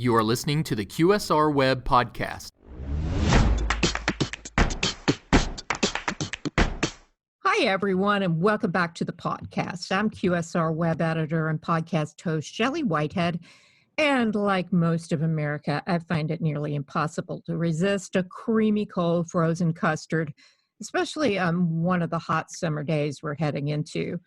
You are listening to the QSR Web Podcast. Hi, everyone, and welcome back to the podcast. I'm QSR Web Editor and podcast host Shelley Whitehead, and like most of America, I find it nearly impossible to resist a creamy, cold, frozen custard, especially on one of the hot summer days we're heading into.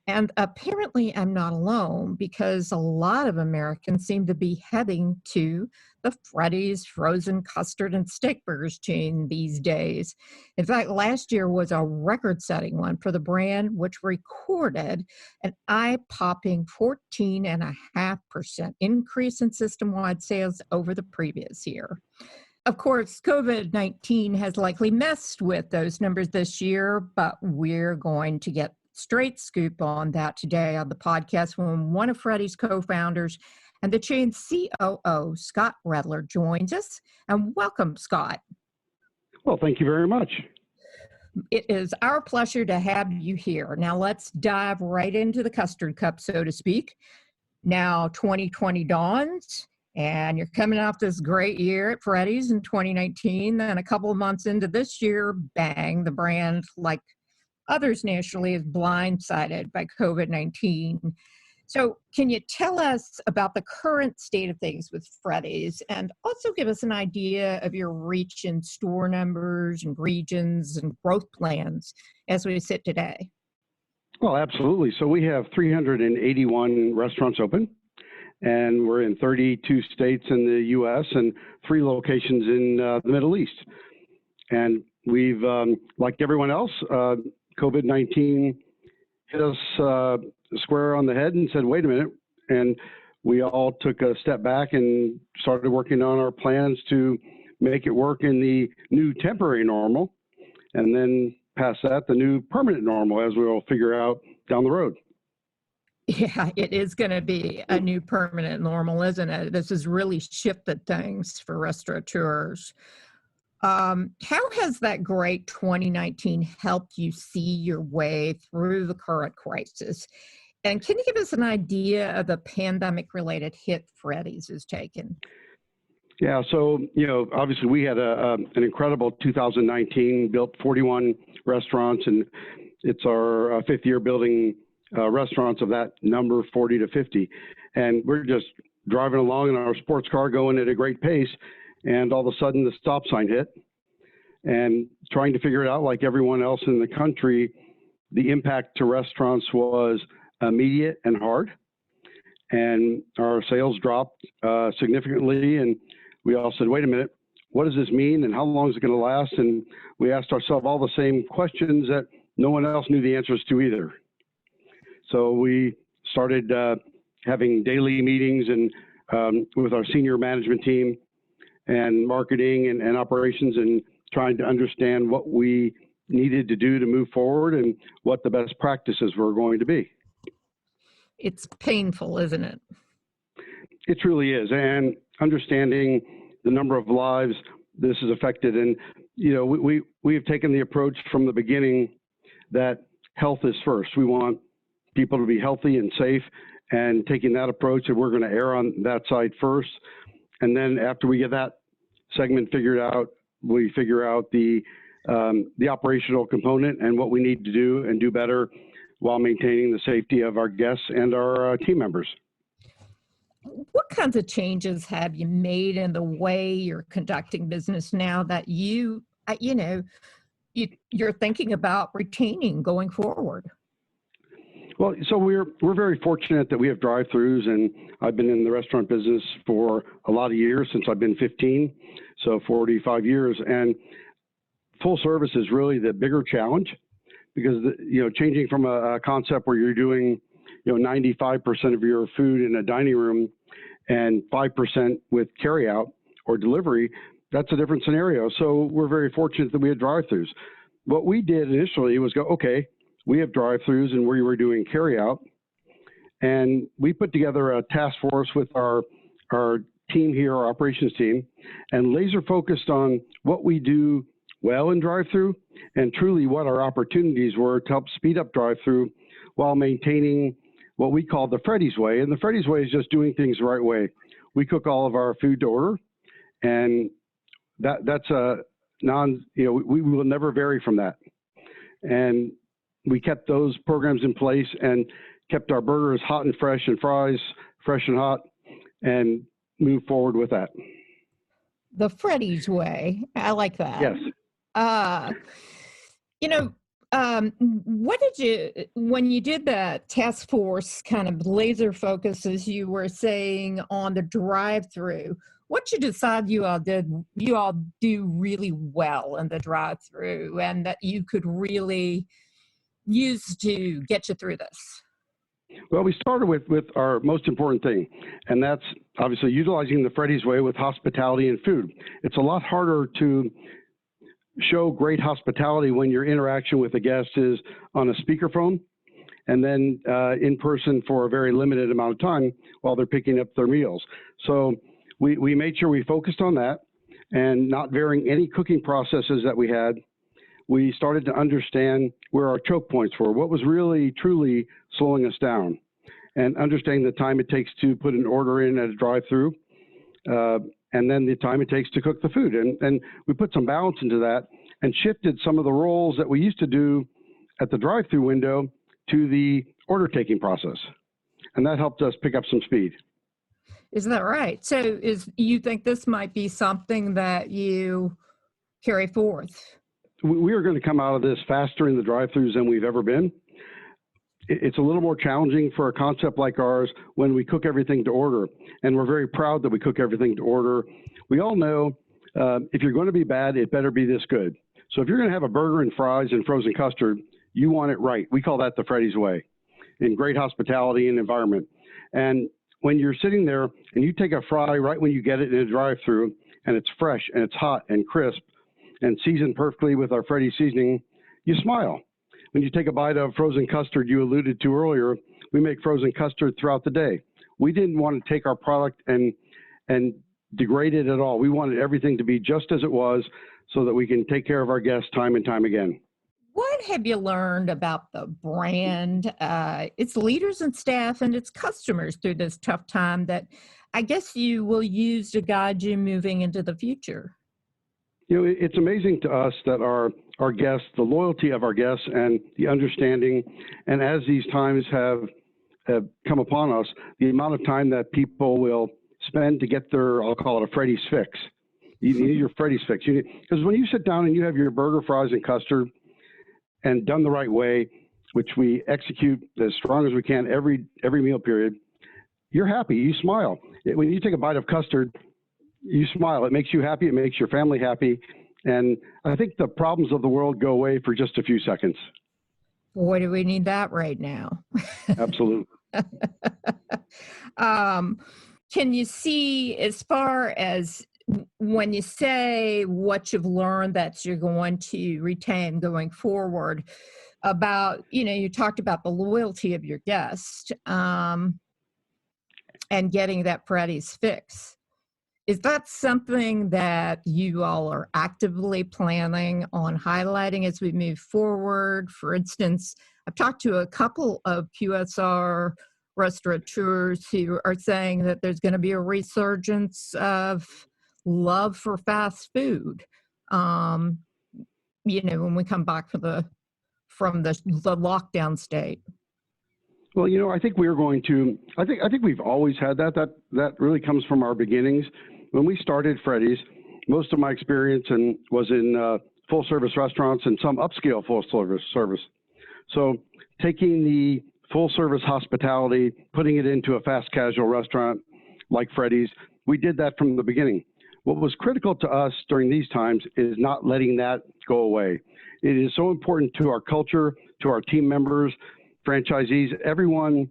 And apparently I'm not alone because a lot of Americans seem to be heading to the Freddy's frozen custard and steak burgers chain these days. In fact, last year was a record-setting one for the brand, which recorded an eye-popping 14.5% increase in system-wide sales over the previous year. Of course, COVID-19 has likely messed with those numbers this year, but we're going to get straight scoop on that today on the podcast when one of Freddy's co-founders and the chain's COO, Scott Redler, joins us. And welcome, Scott. Well, thank you very much. It is our pleasure to have you here. Now, let's dive right into the custard cup, so to speak. Now, 2020 dawns, and you're coming off this great year at Freddy's in 2019. Then a couple of months into this year, bang, the brand, like others nationally, is blindsided by COVID-19. So can you tell us about the current state of things with Freddy's and also give us an idea of your reach in store numbers and regions and growth plans as we sit today? Well, absolutely. So we have 381 restaurants open, and we're in 32 states in the U.S. and 3 locations in the Middle East. And we've, like everyone else, COVID-19 hit us square on the head and said, wait a minute. And we all took a step back and started working on our plans to make it work in the new temporary normal, and then past that, the new permanent normal, as we'll figure out down the road. Yeah, it is going to be a new permanent normal, isn't it? This has really shifted things for restaurateurs. How has that great 2019 helped you see your way through the current crisis? And can you give us an idea of the pandemic-related hit Freddy's has taken? Yeah, so, obviously we had an incredible 2019, built 41 restaurants, and it's our 5th year building restaurants of that number, 40 to 50. And we're just driving along in our sports car going at a great pace. And all of a sudden the stop sign hit, and trying to figure it out like everyone else in the country, the impact to restaurants was immediate and hard. And our sales dropped significantly. And we all said, wait a minute, what does this mean? And how long is it going to last? And we asked ourselves all the same questions that no one else knew the answers to either. So we started having daily meetings and with our senior management team and marketing and operations, and trying to understand what we needed to do to move forward and what the best practices were going to be. It's painful, isn't it? It truly is. And understanding the number of lives this has affected. And, we have taken the approach from the beginning that health is first. We want people to be healthy and safe, and taking that approach, and we're going to err on that side first. And then after we get that segment figured out, we figure out the operational component and what we need to do and do better while maintaining the safety of our guests and our team members. What kinds of changes have you made in the way you're conducting business now that you're thinking about retaining going forward? Well, so we're very fortunate that we have drive-thrus, and I've been in the restaurant business for a lot of years, since I've been 15, so 45 years. And full service is really the bigger challenge, because changing from a concept where you're doing 95% of your food in a dining room and 5% with carryout or delivery, that's a different scenario. So we're very fortunate that we had drive-thrus. What we did initially was go, okay, we have drive-thrus and we were doing carryout, and we put together a task force with our team here, our operations team, and laser focused on what we do well in drive-thru and truly what our opportunities were to help speed up drive-thru while maintaining what we call the Freddy's way. And the Freddy's way is just doing things the right way. we cook all of our food to order, and that's a we will never vary from that. And we kept those programs in place and kept our burgers hot and fresh and fries fresh and hot and moved forward with that. The Freddy's way. I like that. Yes. What did you, when you did the task force kind of laser focus, as you were saying, on the drive-through, what you decide you all do really well in the drive-through and that you could really use to get you through this? Well, we started with our most important thing, and that's obviously utilizing the Freddy's way with hospitality and food. It's a lot harder to show great hospitality when your interaction with a guest is on a speakerphone and then in person for a very limited amount of time while they're picking up their meals. So we made sure we focused on that and not varying any cooking processes that we had. We started to understand where our choke points were, what was really, truly slowing us down, and understanding the time it takes to put an order in at a drive-through, and then the time it takes to cook the food. And we put some balance into that and shifted some of the roles that we used to do at the drive-through window to the order-taking process. And that helped us pick up some speed. Is that right? So you think this might be something that you carry forth? We are going to come out of this faster in the drive-thrus than we've ever been. It's a little more challenging for a concept like ours when we cook everything to order, and we're very proud that we cook everything to order. We all know if you're going to be bad, it better be this good. So if you're going to have a burger and fries and frozen custard, you want it right. We call that the Freddy's way, in great hospitality and environment. And when you're sitting there and you take a fry right when you get it in a drive-thru, and it's fresh and it's hot and crisp and seasoned perfectly with our Freddy seasoning, you smile. When you take a bite of frozen custard you alluded to earlier, we make frozen custard throughout the day. We didn't want to take our product and degrade it at all. We wanted everything to be just as it was so that we can take care of our guests time and time again. What have you learned about the brand, its leaders and staff, and its customers through this tough time that I guess you will use to guide you moving into the future? You know, it's amazing to us that our guests, the loyalty of our guests and the understanding, and as these times have come upon us, the amount of time that people will spend to get their, I'll call it a Freddy's fix. You need your Freddy's fix. Because when you sit down and you have your burger, fries, and custard, and done the right way, which we execute as strong as we can every meal period, you're happy, you smile. When you take a bite of custard, you smile. It makes you happy. It makes your family happy. And I think the problems of the world go away for just a few seconds. Boy, do we need that right now. Absolutely. Can you see, as far as when you say what you've learned that you're going to retain going forward, about, you talked about the loyalty of your guest and getting that Freddy's fix. Is that something that you all are actively planning on highlighting as we move forward? For instance, I've talked to a couple of QSR restaurateurs who are saying that there's going to be a resurgence of love for fast food, when we come back from the lockdown state. Well, I think we're going to. I think we've always had that. That really comes from our beginnings. When we started Freddy's, most of my experience was in full-service restaurants and some upscale full-service. So taking the full-service hospitality, putting it into a fast casual restaurant like Freddy's, we did that from the beginning. What was critical to us during these times is not letting that go away. It is so important to our culture, to our team members, franchisees. Everyone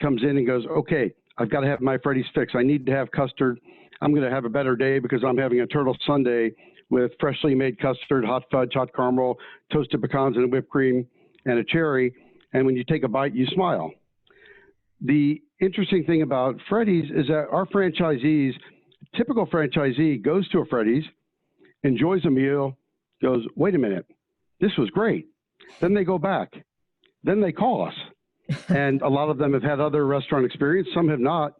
comes in and goes, okay, I've got to have my Freddy's fix. I need to have custard. I'm going to have a better day because I'm having a turtle sundae with freshly made custard, hot fudge, hot caramel, toasted pecans and whipped cream, and a cherry. And when you take a bite, you smile. The interesting thing about Freddy's is that our franchisees, typical franchisee goes to a Freddy's, enjoys a meal, goes, wait a minute, this was great. Then they go back. Then they call us. And a lot of them have had other restaurant experience. Some have not.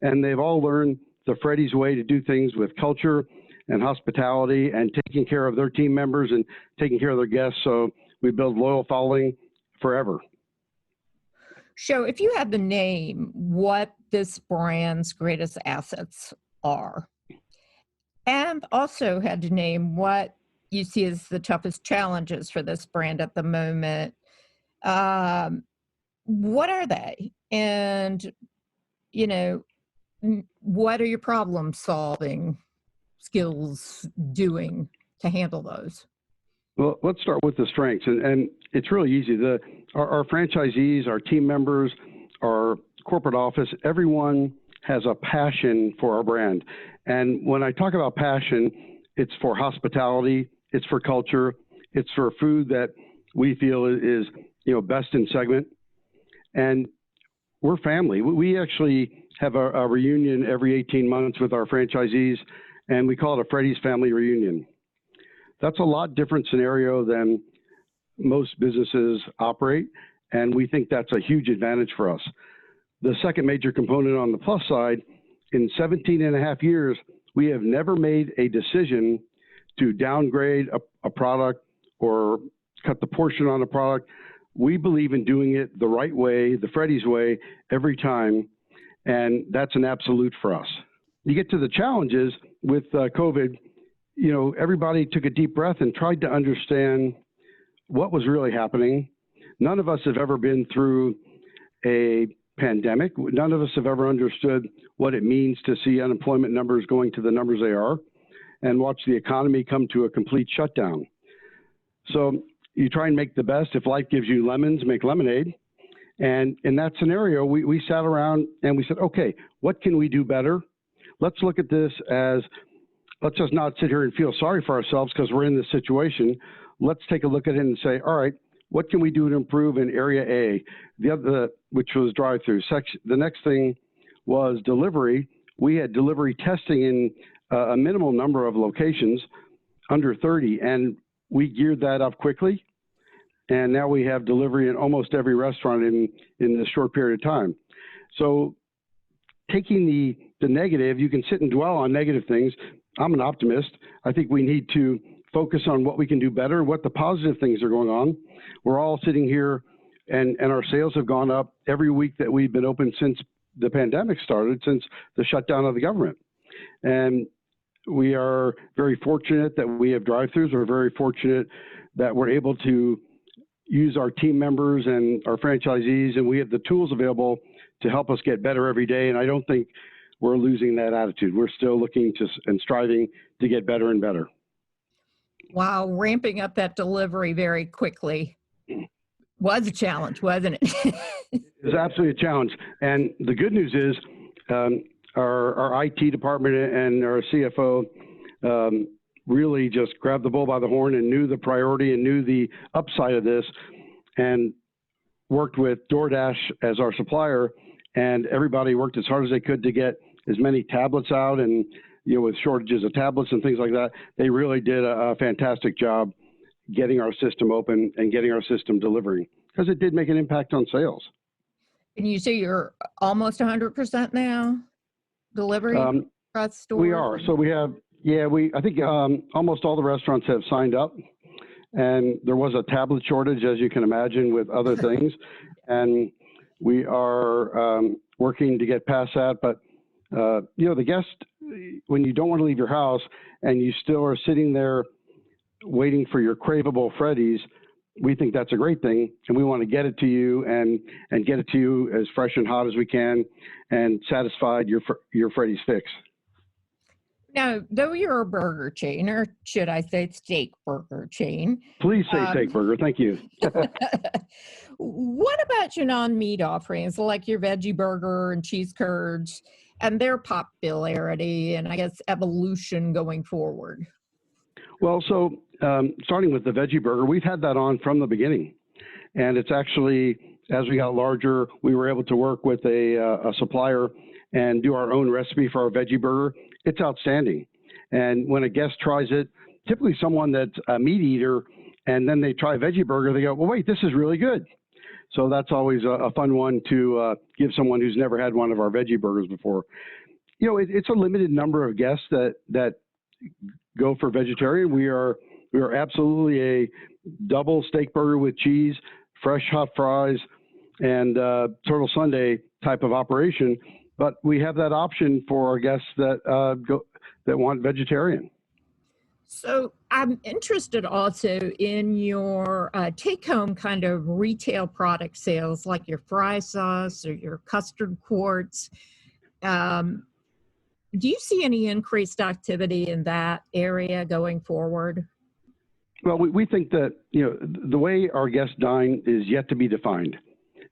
And they've all learned the Freddy's way to do things with culture and hospitality and taking care of their team members and taking care of their guests. So we build loyal following forever. So if you had to name what this brand's greatest assets are, and also had to name what you see as the toughest challenges for this brand at the moment, what are they? And, you know, what are your problem solving skills doing to handle those? Well, let's start with the strengths, and it's really easy. Our franchisees, our team members, our corporate office, everyone has a passion for our brand. And when I talk about passion, it's for hospitality, it's for culture, it's for food that we feel is best in segment. And we're family. We actually have a reunion every 18 months with our franchisees, and we call it a Freddy's Family Reunion. That's a lot different scenario than most businesses operate, and we think that's a huge advantage for us. The second major component on the plus side, in 17 and a half years, we have never made a decision to downgrade a product or cut the portion on a product. We believe in doing it the right way, the Freddy's way, every time, and that's an absolute for us. You get to the challenges with COVID, everybody took a deep breath and tried to understand what was really happening. None of us have ever been through a pandemic. None of us have ever understood what it means to see unemployment numbers going to the numbers they are and watch the economy come to a complete shutdown. So you try and make the best. If life gives you lemons, make lemonade. And in that scenario, we sat around and we said, okay, what can we do better? Let's look at this as, let's just not sit here and feel sorry for ourselves because we're in this situation. Let's take a look at it and say, all right, what can we do to improve in area A? The other, which was drive-through. The next thing was delivery. We had delivery testing in a minimal number of locations, under 30, and we geared that up quickly. And now we have delivery in almost every restaurant in this short period of time. So taking the negative, you can sit and dwell on negative things. I'm an optimist. I think we need to focus on what we can do better, what the positive things are going on. We're all sitting here and our sales have gone up every week that we've been open since the pandemic started, since the shutdown of the government. And we are very fortunate that we have drive-thrus. We're very fortunate that we're able to use our team members and our franchisees, and we have the tools available to help us get better every day. And I don't think we're losing that attitude. We're still looking to and striving to get better and better. Wow, ramping up that delivery very quickly was a challenge, wasn't it? It was absolutely a challenge. And the good news is our IT department and our CFO really just grabbed the bull by the horn and knew the priority and knew the upside of this and worked with DoorDash as our supplier, and everybody worked as hard as they could to get as many tablets out, and with shortages of tablets and things like that, they really did a fantastic job getting our system open and getting our system delivering, because it did make an impact on sales. And you say you're almost 100% now delivery across stores? We are. So we have, I think almost all the restaurants have signed up, and there was a tablet shortage, as you can imagine, with other things. And we are working to get past that. But, the guest, when you don't want to leave your house and you still are sitting there waiting for your craveable Freddy's, we think that's a great thing. And we want to get it to you and get it to you as fresh and hot as we can and satisfied your Freddy's fix. Now, though you're a burger chain, or should I say steak burger chain? Please say steak burger. Thank you. What about your non-meat offerings, like your veggie burger and cheese curds, and their popularity and, I guess, evolution going forward? Well, so starting with the veggie burger, we've had that on from the beginning. And it's actually, as we got larger, we were able to work with a supplier and do our own recipe for our veggie burger. It's outstanding. And when a guest tries it, typically someone that's a meat eater, and then they try a veggie burger, they go, well, wait, this is really good. So that's always a fun one to give someone who's never had one of our veggie burgers before. It's a limited number of guests that go for vegetarian. We are absolutely a double steak burger with cheese, fresh hot fries, and turtle sundae type of operation. But we have that option for our guests that want vegetarian. So I'm interested also in your take-home kind of retail product sales, like your fry sauce or your custard quarts. Do you see any increased activity in that area going forward? Well, we think that, the way our guests dine is yet to be defined.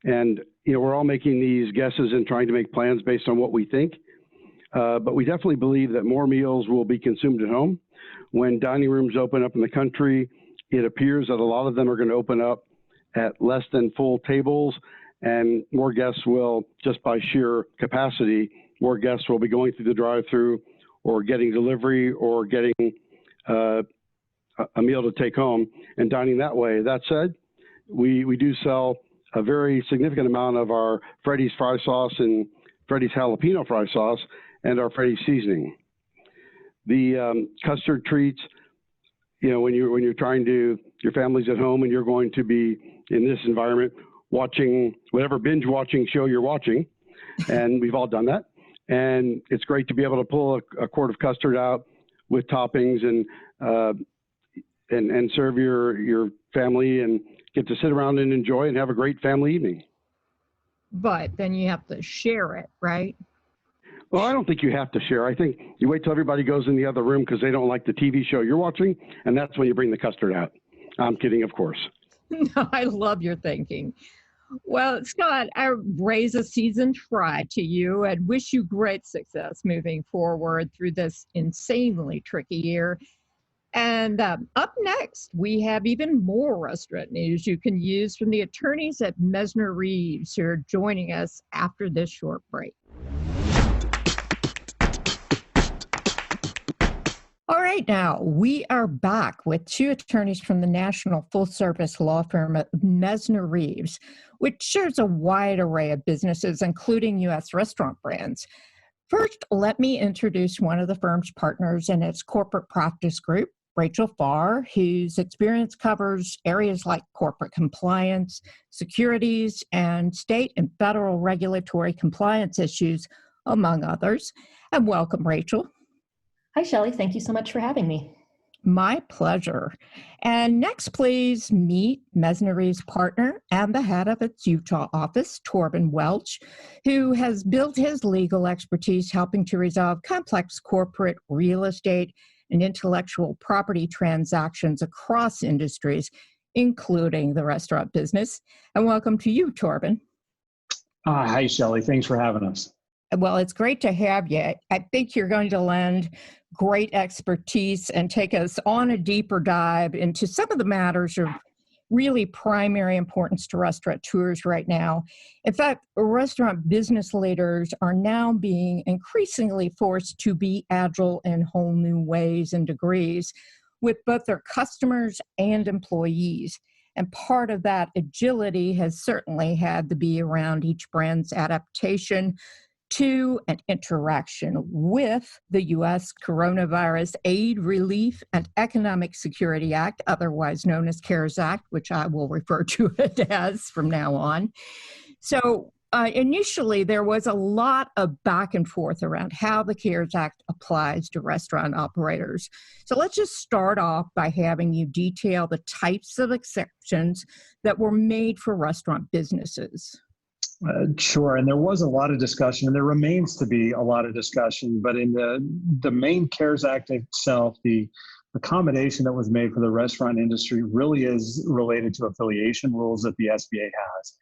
And, we're all making these guesses and trying to make plans based on what we think. But we definitely believe that more meals will be consumed at home. When dining rooms open up in the country, it appears that a lot of them are going to open up at less than full tables, and more guests will, just by sheer capacity, more guests will be going through the drive-through or getting delivery or getting a meal to take home and dining that way. That said, we do sell a very significant amount of our Freddy's fry sauce and Freddy's jalapeno fry sauce and our Freddy's seasoning. The custard treats, when you're trying to, your family's at home and you're going to be in this environment watching whatever binge watching show you're watching, and we've all done that. And it's great to be able to pull a quart of custard out with toppings and serve your family and get to sit around and enjoy and have a great family evening. But then you have to share it, right? Well, I don't think you have to share. I think you wait till everybody goes in the other room because they don't like the TV show you're watching, and that's when you bring the custard out. I'm kidding, of course. No, I love your thinking. Well, Scott, I raise a seasoned fry to you and wish you great success moving forward through this insanely tricky year. And up next, we have even more restaurant news you can use from the attorneys at Mesner Reeves, who are joining us after this short break. All right, now we are back with two attorneys from the national full-service law firm at Mesner Reeves, which serves a wide array of businesses, including U.S. restaurant brands. First, let me introduce one of the firm's partners in its corporate practice group, Rachel Farr, whose experience covers areas like corporate compliance, securities, and state and federal regulatory compliance issues, among others. And welcome, Rachel. Hi, Shelley. Thank you so much for having me. My pleasure. And next, please meet Mesner Reeves' partner and the head of its Utah office, Torben Welch, who has built his legal expertise helping to resolve complex corporate real estate and intellectual property transactions across industries, including the restaurant business. And welcome to you, Torben. Hi, Shelley. Thanks for having us. Well, it's great to have you. I think you're going to lend great expertise and take us on a deeper dive into some of the matters of really primary importance to restaurateurs right now. In fact, restaurant business leaders are now being increasingly forced to be agile in whole new ways and degrees with both their customers and employees. And part of that agility has certainly had to be around each brand's adaptation to an interaction with the U.S. Coronavirus Aid, Relief, and Economic Security Act, otherwise known as CARES Act, which I will refer to it as from now on. So initially, there was a lot of back and forth around how the CARES Act applies to restaurant operators. So let's just start off by having you detail the types of exceptions that were made for restaurant businesses. Sure. And there was a lot of discussion, and there remains to be a lot of discussion. But in the main CARES Act itself, the accommodation that was made for the restaurant industry really is related to affiliation rules that the SBA has.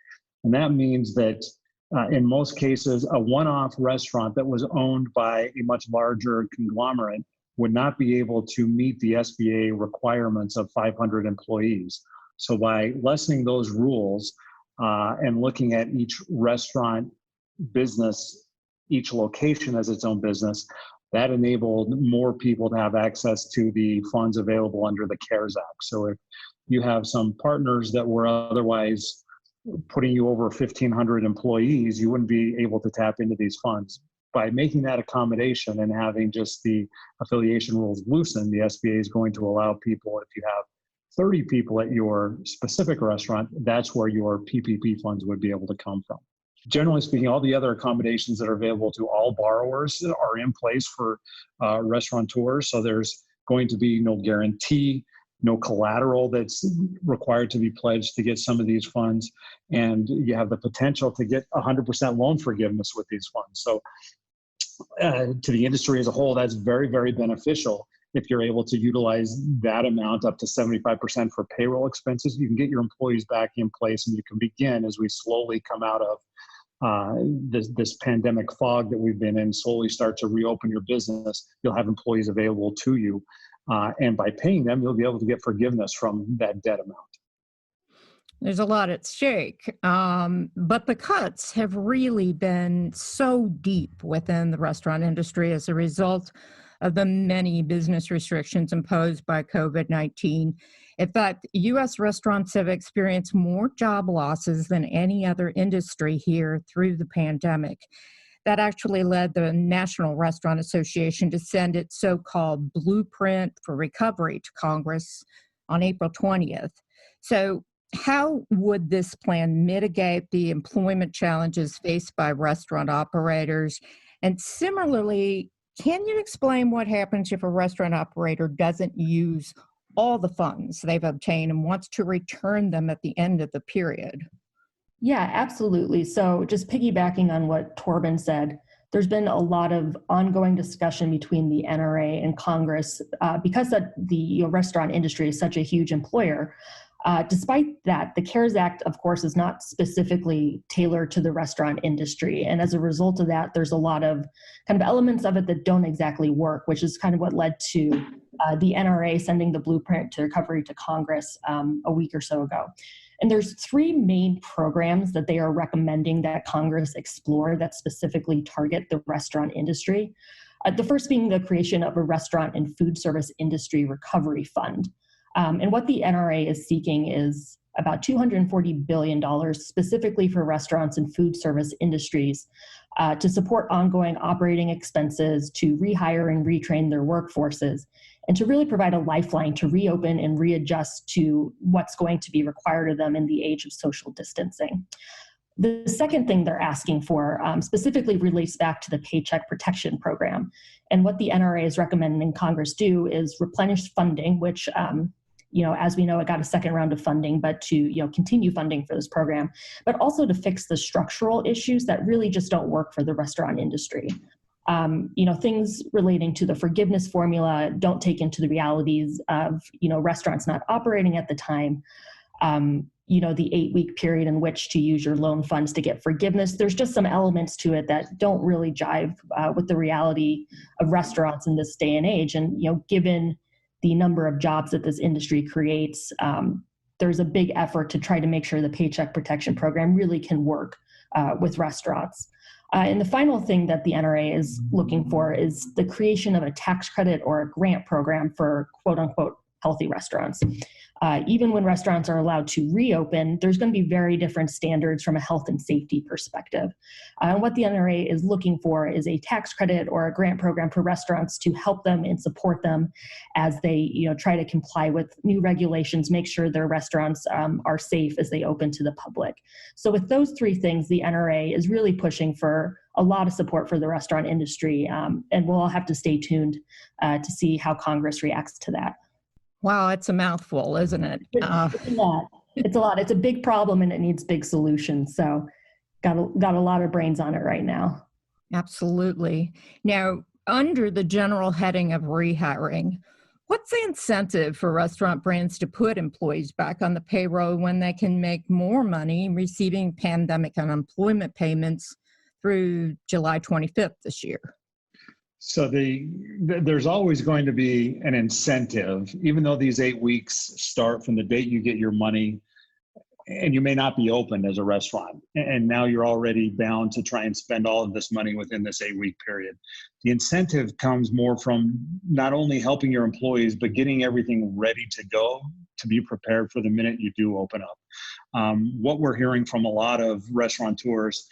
And that means that in most cases, a one-off restaurant that was owned by a much larger conglomerate would not be able to meet the SBA requirements of 500 employees. So by lessening those rules, and looking at each restaurant business, each location as its own business, that enabled more people to have access to the funds available under the CARES Act. So if you have some partners that were otherwise putting you over 1,500 employees, you wouldn't be able to tap into these funds. by making that accommodation and having just the affiliation rules loosened, the SBA is going to allow people, if you have 30 people at your specific restaurant, that's where your PPP funds would be able to come from. Generally speaking, all the other accommodations that are available to all borrowers are in place for restaurateurs. So there's going to be no guarantee, no collateral that's required to be pledged to get some of these funds. And you have the potential to get 100% loan forgiveness with these funds. So to the industry as a whole, that's very, very beneficial. If you're able to utilize that amount up to 75% for payroll expenses, you can get your employees back in place and you can begin, as we slowly come out of this pandemic fog that we've been in, slowly start to reopen your business. You'll have employees available to you. And by paying them, you'll be able to get forgiveness from that debt amount. There's a lot at stake, but the cuts have really been so deep within the restaurant industry as a result of the many business restrictions imposed by COVID-19. In fact, U.S. restaurants have experienced more job losses than any other industry here through the pandemic. That actually led the National Restaurant Association to send its so-called blueprint for recovery to Congress on April 20th. So how would this plan mitigate the employment challenges faced by restaurant operators? And similarly, can you explain what happens if a restaurant operator doesn't use all the funds they've obtained and wants to return them at the end of the period? Yeah, absolutely. So just piggybacking on what Torben said, there's been a lot of ongoing discussion between the NRA and Congress because the restaurant industry is such a huge employer. Despite that, the CARES Act, of course, is not specifically tailored to the restaurant industry. And as a result of that, there's a lot of kind of elements of it that don't exactly work, which is kind of what led to the NRA sending the blueprint to recovery to Congress a week or so ago. And there's three main programs that they are recommending that Congress explore that specifically target the restaurant industry. The first being the creation of a restaurant and food service industry recovery fund. And what the NRA is seeking is about $240 billion specifically for restaurants and food service industries to support ongoing operating expenses, to rehire and retrain their workforces, and to really provide a lifeline to reopen and readjust to what's going to be required of them in the age of social distancing. The second thing they're asking for specifically relates back to the Paycheck Protection Program. And what the NRA is recommending Congress do is replenish funding, which as we know, it got a second round of funding, but to continue funding for this program, but also to fix the structural issues that really just don't work for the restaurant industry. Things relating to the forgiveness formula don't take into the realities of restaurants not operating at the time. The 8-week period in which to use your loan funds to get forgiveness. There's just some elements to it that don't really jive with the reality of restaurants in this day and age. And given the number of jobs that this industry creates, there's a big effort to try to make sure the Paycheck Protection Program really can work with restaurants. And the final thing that the NRA is looking for is the creation of a tax credit or a grant program for quote unquote healthy restaurants. Even when restaurants are allowed to reopen, there's going to be very different standards from a health and safety perspective. And what the NRA is looking for is a tax credit or a grant program for restaurants to help them and support them as they try to comply with new regulations, make sure their restaurants are safe as they open to the public. So with those three things, the NRA is really pushing for a lot of support for the restaurant industry, and we'll all have to stay tuned to see how Congress reacts to that. Wow, it's a mouthful, isn't it? It's a lot. It's a lot. It's a big problem and it needs big solutions. So got a lot of brains on it right now. Absolutely. Now, under the general heading of rehiring, what's the incentive for restaurant brands to put employees back on the payroll when they can make more money receiving pandemic unemployment payments through July 25th this year? So there's always going to be an incentive, even though these 8 weeks start from the date you get your money, and you may not be open as a restaurant. And now you're already bound to try and spend all of this money within this 8-week period. The incentive comes more from not only helping your employees, but getting everything ready to go to be prepared for the minute you do open up. What we're hearing from a lot of restaurateurs,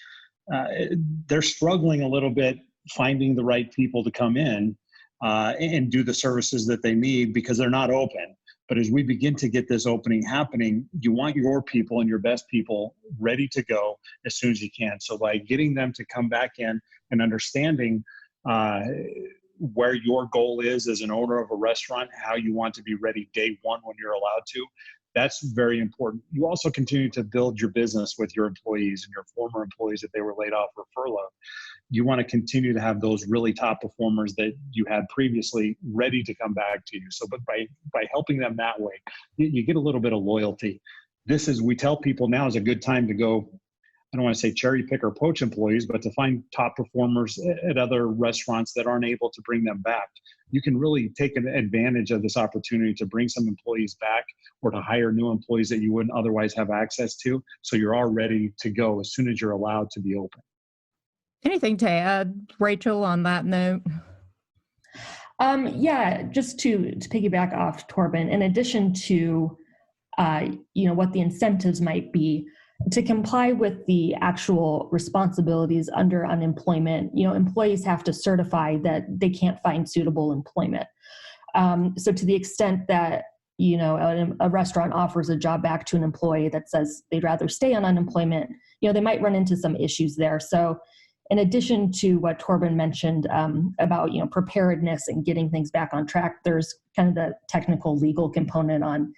they're struggling a little bit finding the right people to come in and do the services that they need because they're not open. But as we begin to get this opening happening, you want your people and your best people ready to go as soon as you can. So by getting them to come back in and understanding where your goal is as an owner of a restaurant, how you want to be ready day one when you're allowed to, that's very important. You also continue to build your business with your employees and your former employees if they were laid off or furloughed. You want to continue to have those really top performers that you had previously ready to come back to you. So, but by helping them that way, you get a little bit of loyalty. We tell people now is a good time to go, I don't want to say cherry pick or poach employees, but to find top performers at other restaurants that aren't able to bring them back. You can really take advantage of this opportunity to bring some employees back or to hire new employees that you wouldn't otherwise have access to. So you're all ready to go as soon as you're allowed to be open. Anything to add, Rachel, on that note? Yeah, just to piggyback off Torben, in addition to what the incentives might be, to comply with the actual responsibilities under unemployment, employees have to certify that they can't find suitable employment. So to the extent that, a restaurant offers a job back to an employee that says they'd rather stay on unemployment, they might run into some issues there. So in addition to what Torben mentioned about, preparedness and getting things back on track, there's kind of the technical legal component on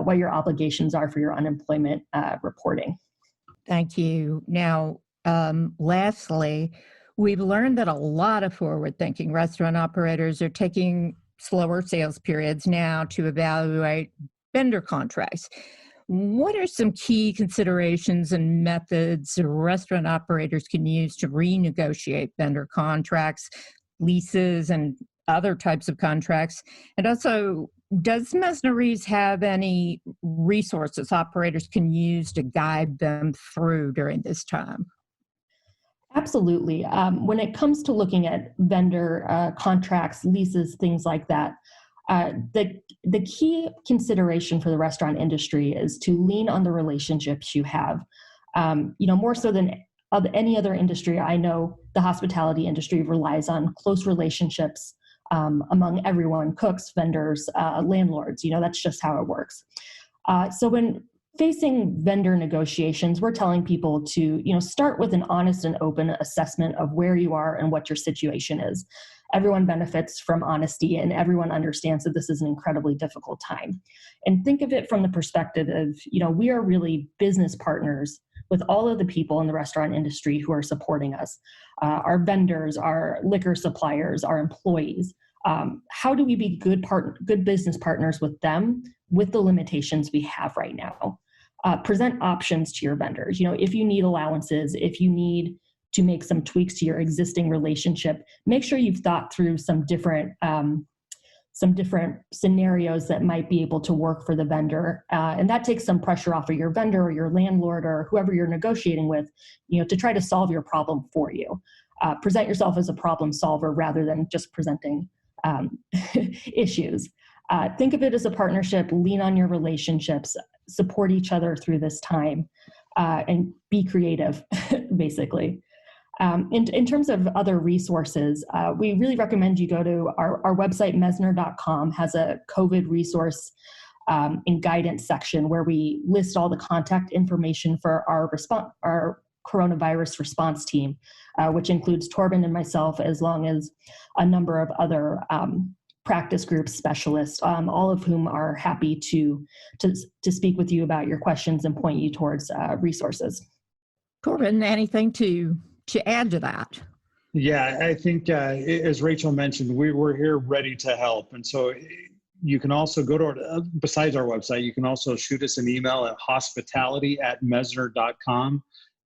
what your obligations are for your unemployment reporting. Thank you. Now, lastly, we've learned that a lot of forward-thinking restaurant operators are taking slower sales periods now to evaluate vendor contracts. What are some key considerations and methods restaurant operators can use to renegotiate vendor contracts, leases, and other types of contracts? And also, does Messner Reeves have any resources operators can use to guide them through during this time? Absolutely. When it comes to looking at vendor contracts, leases, things like that, the key consideration for the restaurant industry is to lean on the relationships you have. More so than any other industry, I know the hospitality industry relies on close relationships among everyone, cooks, vendors, landlords. That's just how it works. So when facing vendor negotiations, we're telling people to, start with an honest and open assessment of where you are and what your situation is. Everyone benefits from honesty, and everyone understands that this is an incredibly difficult time. And think of it from the perspective of, we are really business partners with all of the people in the restaurant industry who are supporting us, our vendors, our liquor suppliers, our employees. How do we be good business partners with them with the limitations we have right now? Present options to your vendors. If you need allowances, if you need to make some tweaks to your existing relationship, make sure you've thought through some different scenarios that might be able to work for the vendor. And that takes some pressure off of your vendor or your landlord or whoever you're negotiating with, to try to solve your problem for you. Present yourself as a problem solver rather than just presenting issues. Think of it as a partnership, lean on your relationships, support each other through this time, and be creative, basically. In terms of other resources, we really recommend you go to our website, Messner.com, has a COVID resource and guidance section where we list all the contact information for our coronavirus response team, which includes Torben and myself, as long as a number of other practice group specialists, all of whom are happy to speak with you about your questions and point you towards resources. Torben, anything to add to that? Yeah, I think as Rachel mentioned, we're here ready to help. And so you can also go to besides our website, you can also shoot us an email at hospitality@messner.com.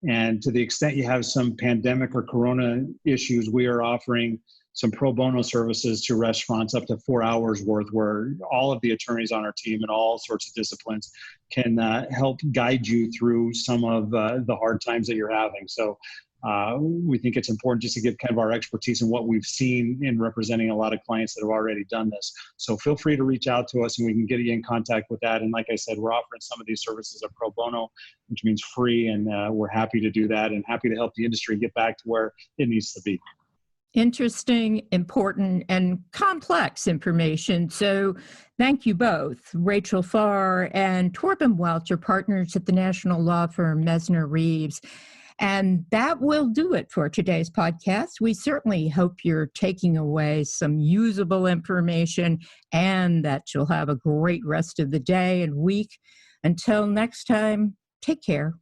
And to the extent you have some pandemic or corona issues, we are offering some pro bono services to restaurants up to 4 hours worth, where all of the attorneys on our team and all sorts of disciplines can help guide you through some of the hard times that you're having. So we think it's important just to give kind of our expertise and what we've seen in representing a lot of clients that have already done this. So feel free to reach out to us and we can get you in contact with that. And like I said, we're offering some of these services at pro bono, which means free. And we're happy to do that and happy to help the industry get back to where it needs to be. Interesting, important, and complex information. So thank you both, Rachel Farr and Torben Welch, are partners at the national law firm Mesner Reeves. And that will do it for today's podcast. We certainly hope you're taking away some usable information and that you'll have a great rest of the day and week. Until next time, take care.